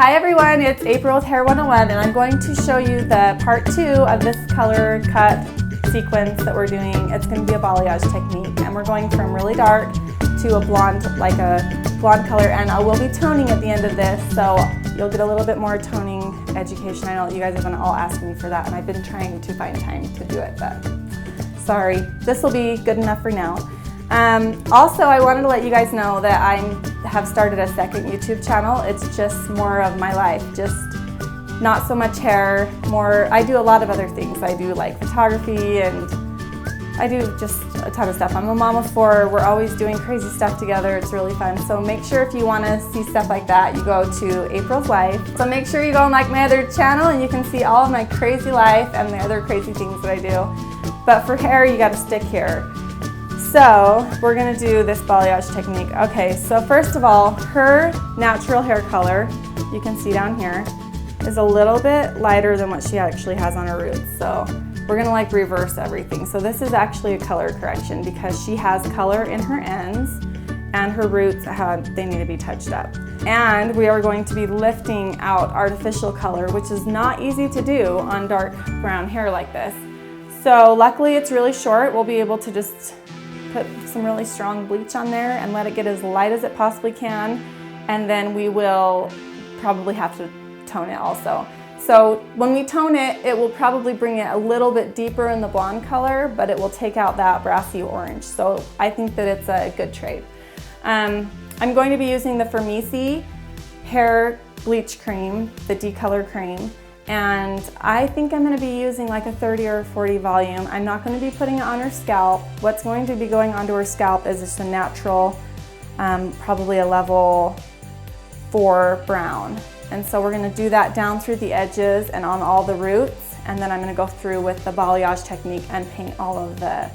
Hi everyone, it's April with Hair 101 and I'm going to show you the part 2 of this color cut sequence that we're doing. It's going to be a balayage technique and we're going from really dark to a blonde, like a blonde color, and I will be toning at the end of this, so you'll get a little bit more toning education. I know you guys have been all asking me for that and I've been trying to find time to do it, but sorry. This will be good enough for now. Also, I wanted to let you guys know that I have started a second YouTube channel. It's just more of my life, just not so much hair, more, I do a lot of other things. I do like photography and I do just a ton of stuff. I'm a mom of 4, we're always doing crazy stuff together, it's really fun. So make sure if you want to see stuff like that, you go to April's Life. So make sure you go and like my other channel and you can see all of my crazy life and the other crazy things that I do. But for hair, you got to stick here. So we're gonna do this balayage technique. Okay, so first of all, her natural hair color, you can see down here, is a little bit lighter than what she actually has on her roots. So we're gonna like reverse everything. So this is actually a color correction because she has color in her ends and her roots, they need to be touched up. And we are going to be lifting out artificial color, which is not easy to do on dark brown hair like this. So luckily it's really short. We'll be able to just put some really strong bleach on there and let it get as light as it possibly can, and then we will probably have to tone it also. So when we tone it, it will probably bring it a little bit deeper in the blonde color, but it will take out that brassy orange. So I think that it's a good trade. I'm going to be using the Firmisi hair bleach cream, the decolor cream, and I think I'm going to be using like a 30 or 40 volume. I'm not going to be putting it on her scalp. What's going to be going onto her scalp is just a natural, probably a level 4 brown. And so we're going to do that down through the edges and on all the roots, and then I'm going to go through with the balayage technique and paint all of the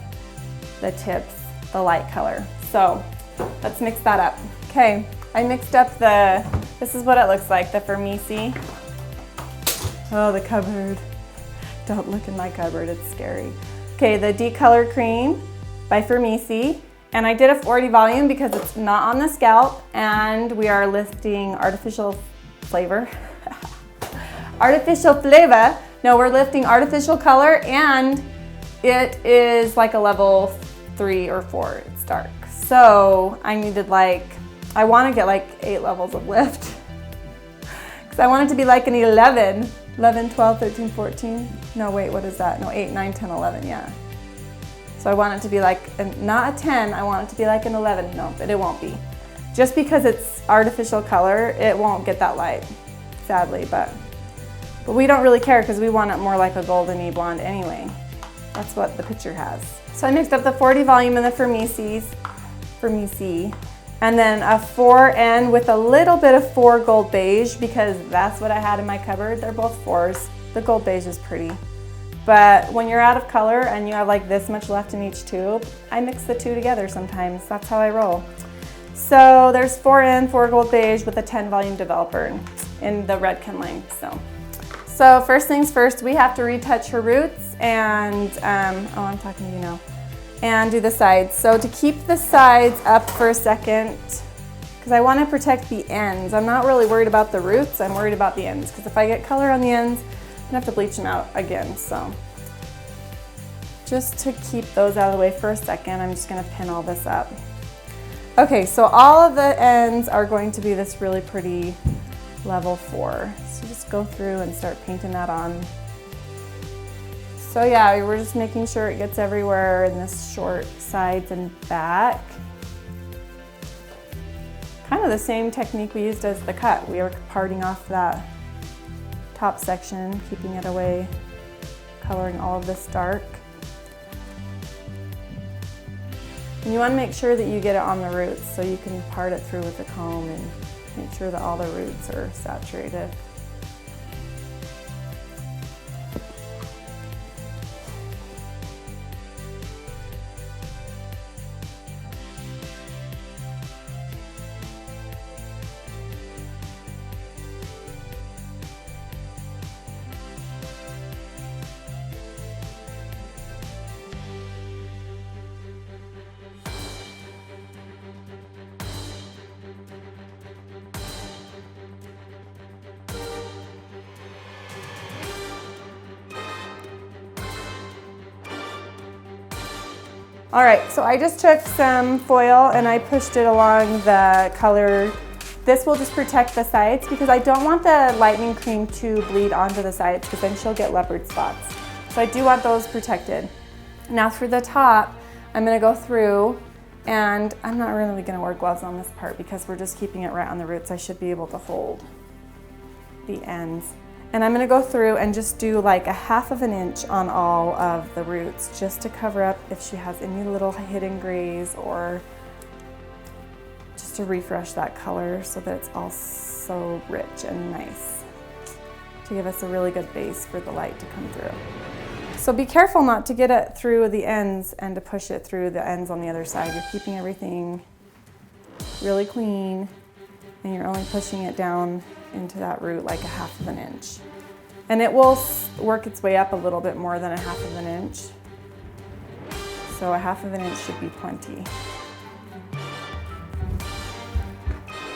tips, the light color. So let's mix that up. Okay, I mixed up this is what it looks like, the Firmisi. Oh, the cupboard. Don't look in my cupboard, it's scary. Okay, the decolor cream by Firmisi. And I did a 40 volume because it's not on the scalp and we are lifting artificial flavor. Artificial flavor. No, we're lifting artificial color and it is like a level 3 or 4, it's dark. So I needed I want to get like 8 levels of lift. Because I want it to be like an 11, 12, 13, 14. No, wait, what is that? No, 8, 9, 10, 11, yeah. So I want it to be like, not a 10, I want it to be like an 11. No, but it won't be. Just because it's artificial color, it won't get that light, sadly, but we don't really care because we want it more like a goldeny blonde anyway. That's what the picture has. So I mixed up the 40 volume and the Firmisi, and then a 4N with a little bit of 4 gold beige because that's what I had in my cupboard. They're both 4s. The gold beige is pretty. But when you're out of color and you have like this much left in each tube, I mix the 2 together sometimes. That's how I roll. So there's 4N, 4 gold beige with a 10 volume developer in the Redken length. So first things first, we have to retouch her roots and, oh, I'm talking to you now, and do the sides. So to keep the sides up for a second, because I want to protect the ends. I'm not really worried about the roots, I'm worried about the ends, because if I get color on the ends, I'm gonna have to bleach them out again. So just to keep those out of the way for a second, I'm just gonna pin all this up. Okay, so all of the ends are going to be this really pretty level 4. So just go through and start painting that on. So yeah, we're just making sure it gets everywhere in this short sides and back. Kind of the same technique we used as the cut. We were parting off that top section, keeping it away, coloring all of this dark. And you want to make sure that you get it on the roots so you can part it through with the comb and make sure that all the roots are saturated. All right, so I just took some foil and I pushed it along the color. This will just protect the sides because I don't want the lightning cream to bleed onto the sides because then she'll get leopard spots. So I do want those protected. Now for the top, I'm gonna go through, and I'm not really gonna wear gloves on this part because we're just keeping it right on the roots. I should be able to hold the ends. And I'm gonna go through and just do like a 1/2 inch on all of the roots just to cover up if she has any little hidden grays, or just to refresh that color so that it's all so rich and nice, to give us a really good base for the light to come through. So be careful not to get it through the ends and to push it through the ends on the other side. You're keeping everything really clean and you're only pushing it down into that root like a 1/2 inch. And it will work its way up a little bit more than a 1/2 inch. So a 1/2 inch should be plenty.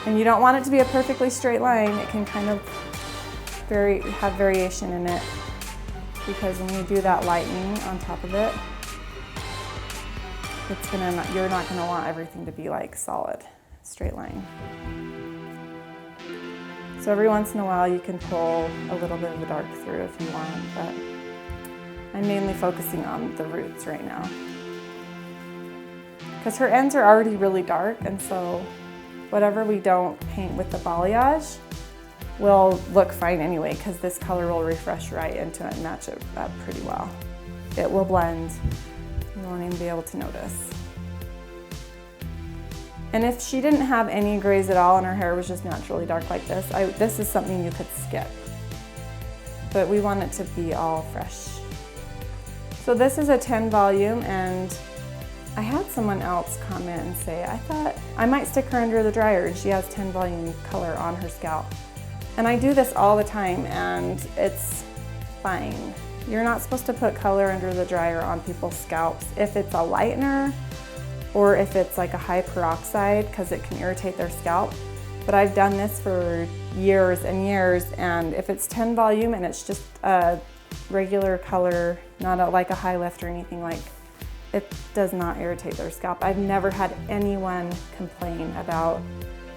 And you don't want it to be a perfectly straight line. It can kind of have variation in it, because when you do that lightning on top of it, you're not gonna want everything to be like solid, straight line. So every once in a while you can pull a little bit of the dark through if you want, but I'm mainly focusing on the roots right now. Because her ends are already really dark, and so whatever we don't paint with the balayage will look fine anyway, because this color will refresh right into it and match it up pretty well. It will blend. You won't even be able to notice. And if she didn't have any grays at all and her hair was just naturally dark like this, this is something you could skip. But we want it to be all fresh. So this is a 10 volume, and I had someone else comment and say, I thought I might stick her under the dryer, and she has 10 volume color on her scalp. And I do this all the time, and it's fine. You're not supposed to put color under the dryer on people's scalps if it's a lightener or if it's like a high peroxide, because it can irritate their scalp. But I've done this for years and years, and if it's 10 volume and it's just a regular color, not like a high lift or anything, like, it does not irritate their scalp. I've never had anyone complain about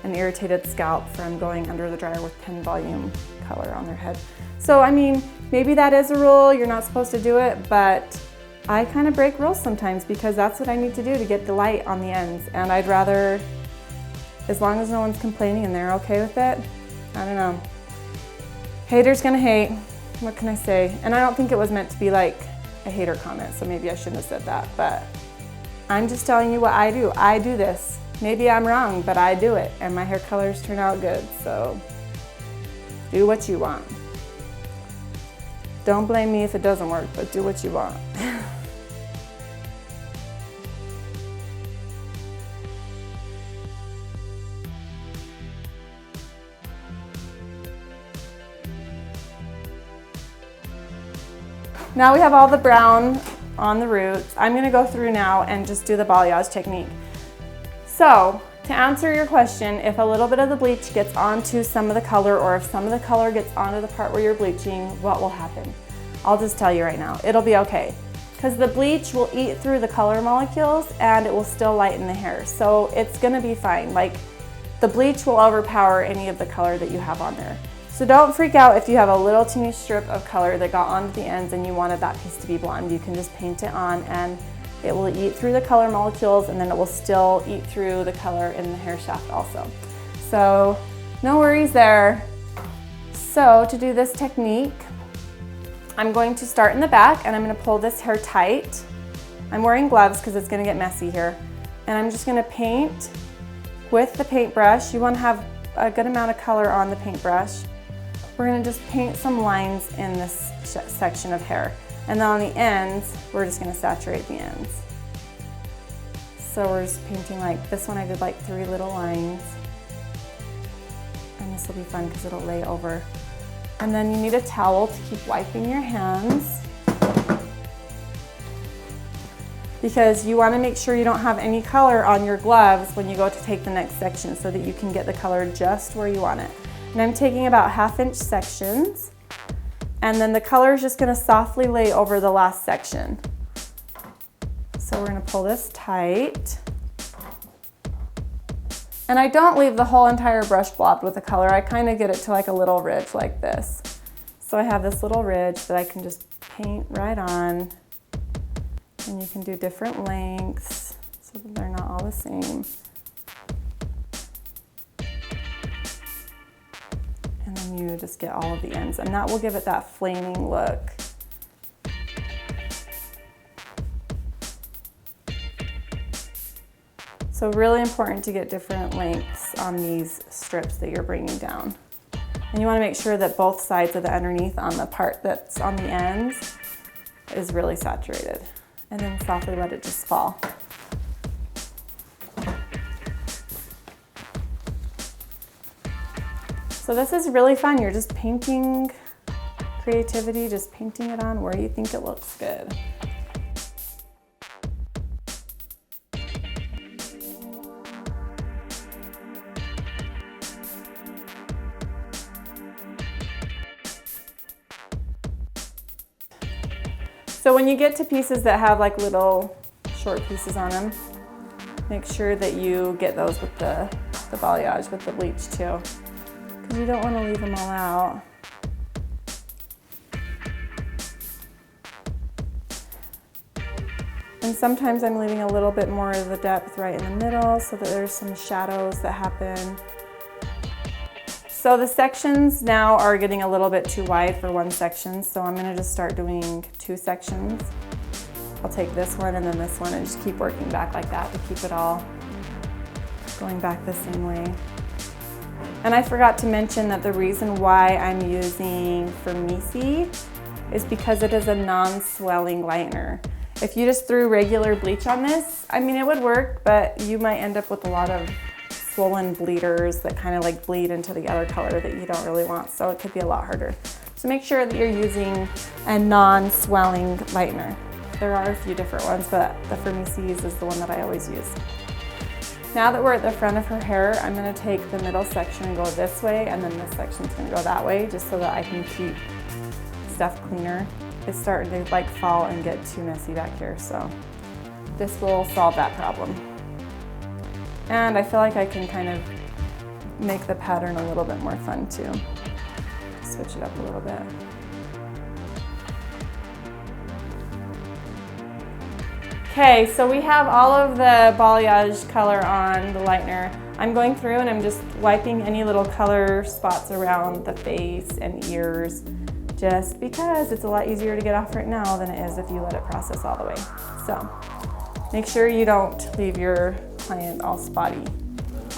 an irritated scalp from going under the dryer with 10 volume color on their head. So I mean, maybe that is a rule, you're not supposed to do it, but I kind of break rules sometimes because that's what I need to do to get the light on the ends. And I'd rather, as long as no one's complaining and they're okay with it, I don't know. Haters gonna hate, what can I say? And I don't think it was meant to be like a hater comment, so maybe I shouldn't have said that, but I'm just telling you what I do. I do this. Maybe I'm wrong, but I do it, and my hair colors turn out good, so do what you want. Don't blame me if it doesn't work, but do what you want. Now we have all the brown on the roots. I'm gonna go through now and just do the balayage technique. So, to answer your question, if a little bit of the bleach gets onto some of the color, or if some of the color gets onto the part where you're bleaching, what will happen? I'll just tell you right now, it'll be okay. Because the bleach will eat through the color molecules and it will still lighten the hair. So it's gonna be fine. Like, the bleach will overpower any of the color that you have on there. So don't freak out if you have a little teeny strip of color that got onto the ends and you wanted that piece to be blonde. You can just paint it on and it will eat through the color molecules, and then it will still eat through the color in the hair shaft also. So no worries there. So to do this technique, I'm going to start in the back and I'm going to pull this hair tight. I'm wearing gloves because it's going to get messy here. And I'm just going to paint with the paintbrush. You want to have a good amount of color on the paintbrush. We're going to just paint some lines in this section of hair. And then on the ends, we're just going to saturate the ends. So we're just painting like this one. I did like 3 little lines. And this will be fun because it'll lay over. And then you need a towel to keep wiping your hands, because you want to make sure you don't have any color on your gloves when you go to take the next section, so that you can get the color just where you want it. And I'm taking about 1/2 inch sections, and then the color is just going to softly lay over the last section. So we're gonna pull this tight. And I don't leave the whole entire brush blobbed with the color. I kind of get it to like a little ridge like this. So I have this little ridge that I can just paint right on. And you can do different lengths so that they're not all the same. And then you just get all of the ends, and that will give it that flaming look. So really important to get different lengths on these strips that you're bringing down. And you want to make sure that both sides of the underneath on the part that's on the ends is really saturated. And then softly let it just fall. So this is really fun. You're just painting creativity, just painting it on where you think it looks good. So when you get to pieces that have like little short pieces on them, make sure that you get those with the balayage, with the bleach too, because you don't want to leave them all out. And sometimes I'm leaving a little bit more of the depth right in the middle so that there's some shadows that happen. So the sections now are getting a little bit too wide for one section, so I'm going to just start doing 2 sections. I'll take this one and then this one and just keep working back like that to keep it all going back the same way. And I forgot to mention that the reason why I'm using Firmisi is because it is a non-swelling lightener. If you just threw regular bleach on this, I mean, it would work, but you might end up with a lot of swollen bleeders that kind of like bleed into the other color that you don't really want, so it could be a lot harder. So make sure that you're using a non-swelling lightener. There are a few different ones, but the Firmisi's is the one that I always use. Now that we're at the front of her hair, I'm going to take the middle section and go this way, and then this section's going to go that way, just so that I can keep stuff cleaner. It's starting to like fall and get too messy back here, so this will solve that problem. And I feel like I can kind of make the pattern a little bit more fun too. Switch it up a little bit. Okay, so we have all of the balayage color on the lightener. I'm going through and I'm just wiping any little color spots around the face and ears, just because it's a lot easier to get off right now than it is if you let it process all the way. So make sure you don't leave your client all spotty.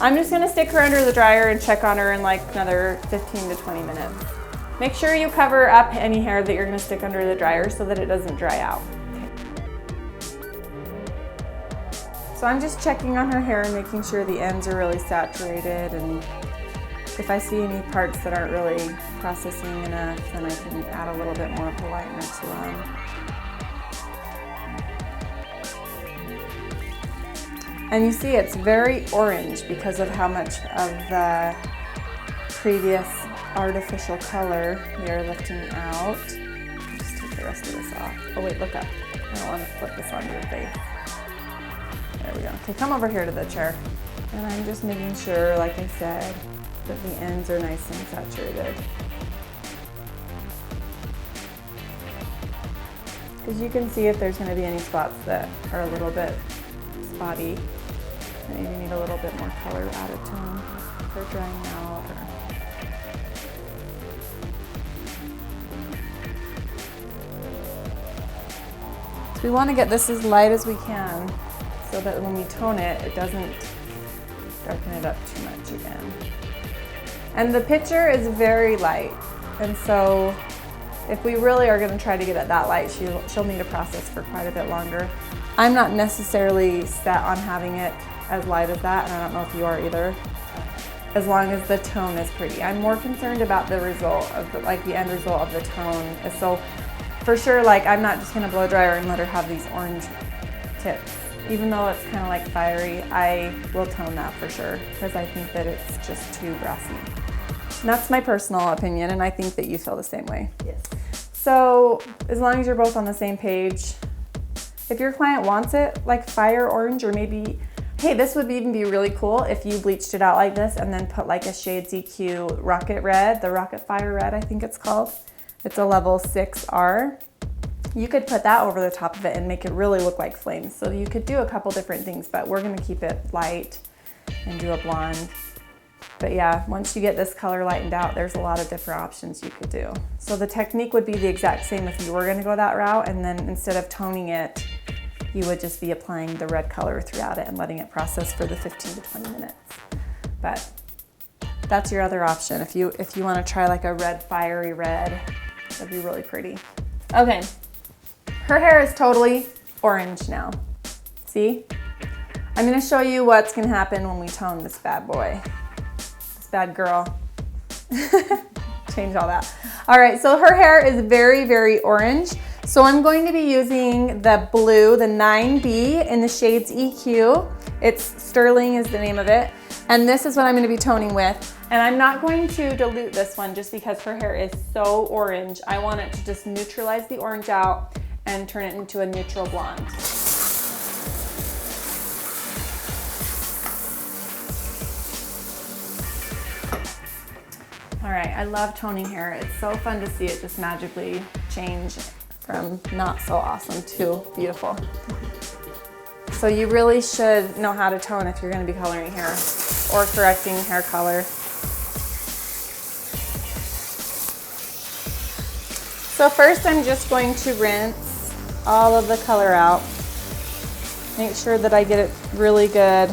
I'm just gonna stick her under the dryer and check on her in like another 15 to 20 minutes. Make sure you cover up any hair that you're gonna stick under the dryer so that it doesn't dry out. So I'm just checking on her hair and making sure the ends are really saturated, and if I see any parts that aren't really processing enough, then I can add a little bit more of the lightener to them. And you see it's very orange because of how much of the previous artificial color we are lifting out. I'll just take the rest of this off. Oh wait, look up. I don't want to flip this onto your face. There we go. Okay, come over here to the chair. And I'm just making sure, like I said, that the ends are nice and saturated. Because you can see if there's going to be any spots that are a little bit spotty. Maybe you need a little bit more color added to them if they're drying out. So we want to get this as light as we can so that when we tone it, it doesn't darken it up too much again. And the picture is very light, and so if we really are going to try to get it that light, she'll need to process for quite a bit longer. I'm not necessarily set on having it as light as that, and I don't know if you are either, as long as the tone is pretty. I'm more concerned about the result of the end result of the tone. So for sure, like, I'm not just gonna blow dry her and let her have these orange tips. Even though it's kind of like fiery, I will tone that for sure, because I think that it's just too brassy. And that's my personal opinion, and I think that you feel the same way. Yes. So as long as you're both on the same page, If your client wants it like fire orange, or maybe, hey, this would even be really cool if you bleached it out like this and then put like a Shades EQ Rocket Red, the Rocket Fire Red, I think it's called. It's a level 6R. You could put that over the top of it and make it really look like flames. So you could do a couple different things, but we're gonna keep it light and do a blonde. But yeah, once you get this color lightened out, there's a lot of different options you could do. So the technique would be the exact same if you were gonna go that route, and then instead of toning it, you would just be applying the red color throughout it and letting it process for the 15 to 20 minutes. But that's your other option. If you wanna try like a red, fiery red, that'd be really pretty. Okay, her hair is totally orange now. See? I'm gonna show you what's gonna happen when we tone this bad boy. Bad girl. Change all that. All right, so her hair is very, very orange. So I'm going to be using the blue, the 9B in the Shades EQ. It's Sterling is the name of it. And this is what I'm going to be toning with. And I'm not going to dilute this one just because her hair is so orange. I want it to just neutralize the orange out and turn it into a neutral blonde. All right, I love toning hair. It's so fun to see it just magically change from not so awesome to beautiful. So you really should know how to tone if you're gonna be coloring hair or correcting hair color. So first I'm just going to rinse all of the color out. Make sure that I get it really good.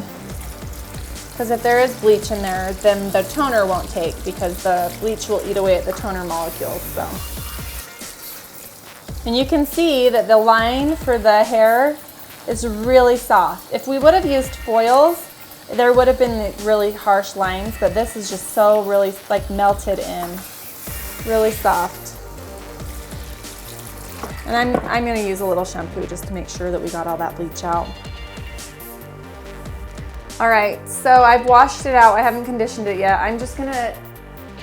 Because if there is bleach in there, then the toner won't take because the bleach will eat away at the toner molecules. So. And you can see that the line for the hair is really soft. If we would have used foils, there would have been really harsh lines, but this is just so really like melted in, really soft. And I'm gonna use a little shampoo just to make sure that we got all that bleach out. All right, so I've washed it out. I haven't conditioned it yet. I'm just gonna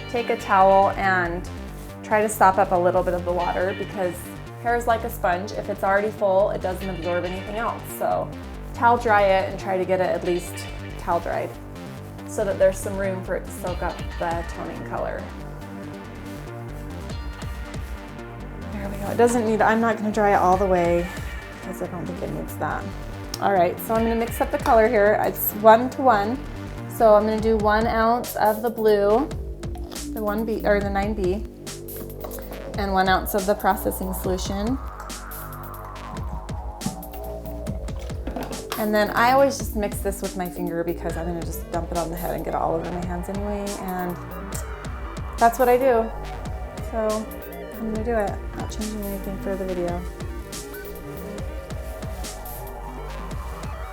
take a towel and try to sop up a little bit of the water because hair is like a sponge. If it's already full, it doesn't absorb anything else. So towel dry it and try to get it at least towel dried so that there's some room for it to soak up the toning color. There we go. It doesn't need, I'm not gonna dry it all the way because I don't think it needs that. All right, so I'm gonna mix up the color here. It's 1 to 1. So I'm gonna do 1 ounce of the blue, the 1B or the 9B, and 1 ounce of the processing solution. And then I always just mix this with my finger because I'm gonna just dump it on the head and get it all over my hands anyway, and that's what I do. So I'm gonna do it, not changing anything for the video.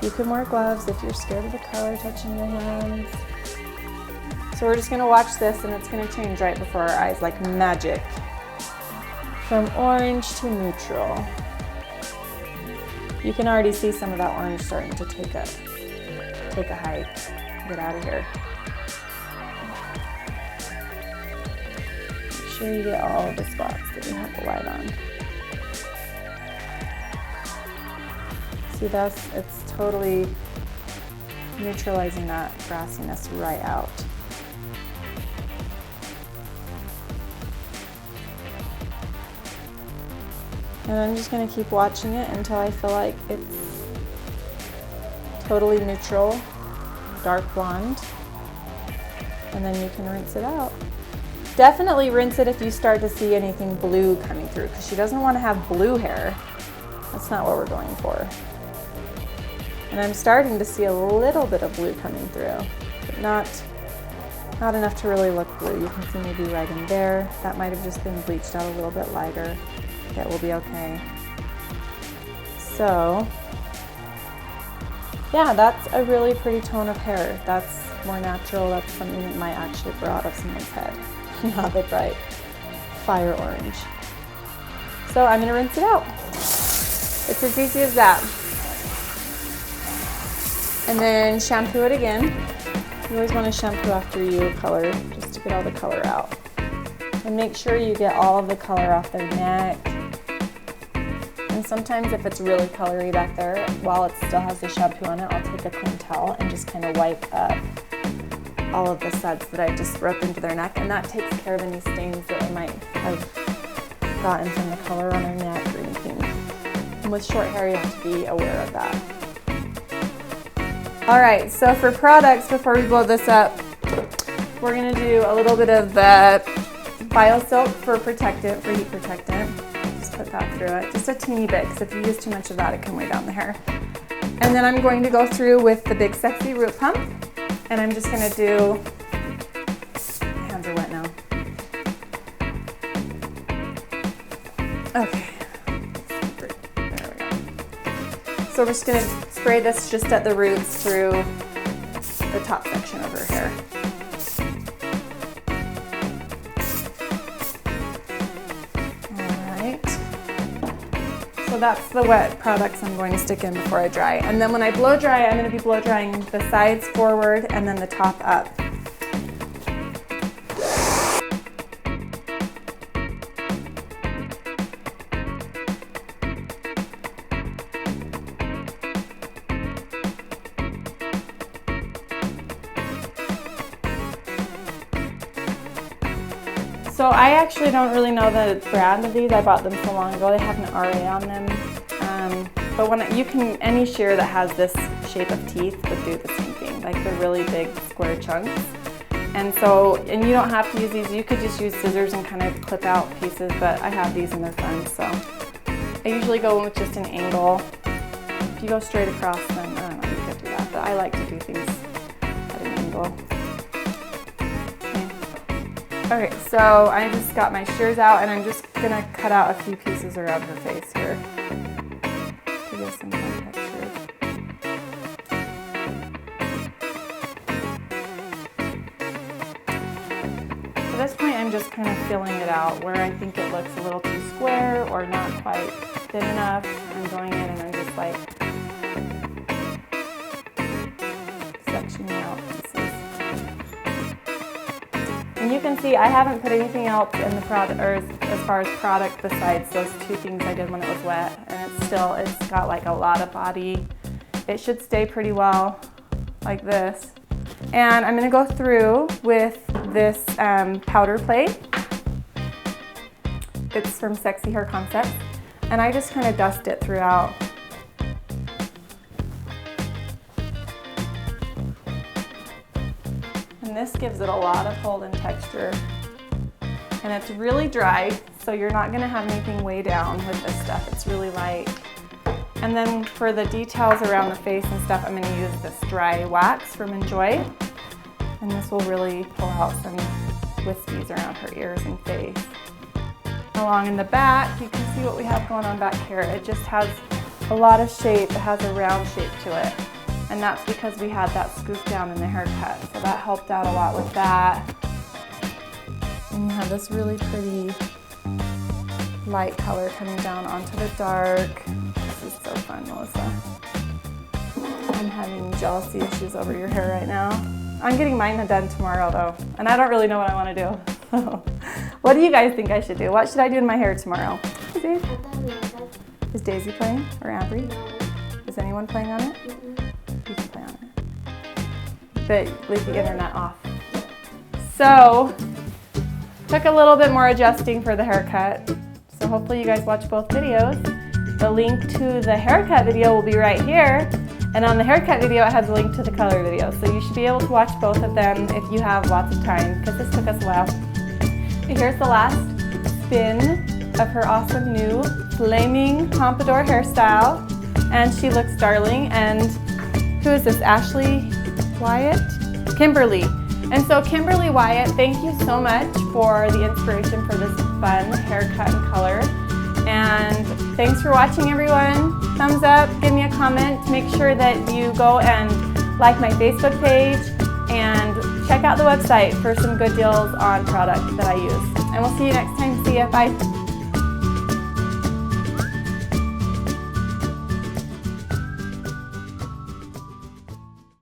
You can wear gloves if you're scared of the color touching your hands. So we're just gonna watch this and it's gonna change right before our eyes like magic. From orange to neutral. You can already see some of that orange starting to take a hike. Get out of here. Make sure you get all of the spots that you have the light on. See, it's totally neutralizing that grassiness right out. And I'm just gonna keep watching it until I feel like it's totally neutral, dark blonde, and then you can rinse it out. Definitely rinse it if you start to see anything blue coming through, because she doesn't want to have blue hair. That's not what we're going for. And I'm starting to see a little bit of blue coming through, but not enough to really look blue. You can see maybe right in there. That might have just been bleached out a little bit lighter. That will be okay. So, yeah, that's a really pretty tone of hair. That's more natural. That's something that might actually grow out of someone's head. Not the bright fire orange. So I'm gonna rinse it out. It's as easy as that. And then shampoo it again. You always want to shampoo after you color, just to get all the color out. And make sure you get all of the color off their neck. And And sometimes if it's really colory back there, while it still has the shampoo on it, I'll take a clean towel and just kind of wipe up all of the suds that I just rubbed into their neck, and that takes care of any stains that I might have gotten from the color on her neck or anything. And with short hair, you have to be aware of that. All right, so for products, before we blow this up, we're gonna do a little bit of the BioSilk for protectant, for heat protectant. Just put that through it, just a teeny bit, because if you use too much of that, it can weigh down the hair. And then I'm going to go through with the Big Sexy Root Pump, and I'm just gonna do, my hands are wet now. Okay, there we go. So we're just gonna spray this just at the roots through the top section of her hair. So that's the wet products I'm going to stick in before I dry. And then when I blow dry, I'm going to be blow drying the sides forward and then the top up. So I actually don't really know the brand of these. I bought them so long ago. They have an RA on them. But when you can, any shear that has this shape of teeth would do the same thing, like the really big square chunks. And you don't have to use these. You could just use scissors and kind of clip out pieces, but I have these and they're fun. So I usually go with just an angle. If you go straight across, then I don't know, you could do that. But I like to do things at an angle. Okay, so I just got my shears out and I'm just gonna cut out a few pieces around her face here to give some more texture. At this point, I'm just kind of filling it out where I think it looks a little too square or not quite thin enough. I'm going in and I'm just like sectioning out pieces. And you can see I haven't put anything else in the product, or as far as product besides those two things I did when it was wet. And it's got like a lot of body. It should stay pretty well like this. And I'm gonna go through with this powder plate. It's from Sexy Hair Concepts. And I just kind of dust it throughout. And this gives it a lot of hold and texture. And it's really dry, so you're not gonna have anything way down with this stuff. It's really light. And then for the details around the face and stuff, I'm gonna use this dry wax from Enjoy. And this will really pull out some wispies around her ears and face. Along in the back, you can see what we have going on back here. It just has a lot of shape. It has a round shape to it. And that's because we had that scoop down in the haircut. So that helped out a lot with that. And you have this really pretty light color coming down onto the dark. This is so fun, Melissa. I'm having jealousy issues over your hair right now. I'm getting mine done tomorrow though, and I don't really know what I want to do. What do you guys think I should do? What should I do in my hair tomorrow? Hey, Dave. Is Daisy playing or Abby? No. Is anyone playing on it? You can play on it. But leave the internet off. So, took a little bit more adjusting for the haircut. So hopefully you guys watch both videos. The link to the haircut video will be right here. And on the haircut video, it has a link to the color video. So you should be able to watch both of them if you have lots of time, because this took us a while. And here's the last spin of her awesome new flaming Pompadour hairstyle. And she looks darling. And who is this, Ashley Wyatt? Kimberly. And so Kimberly Wyatt, thank you so much for the inspiration for this fun haircut and color. And thanks for watching, everyone. Thumbs up, give me a comment. Make sure that you go and like my Facebook page and check out the website for some good deals on products that I use. And we'll see you next time. See ya, bye.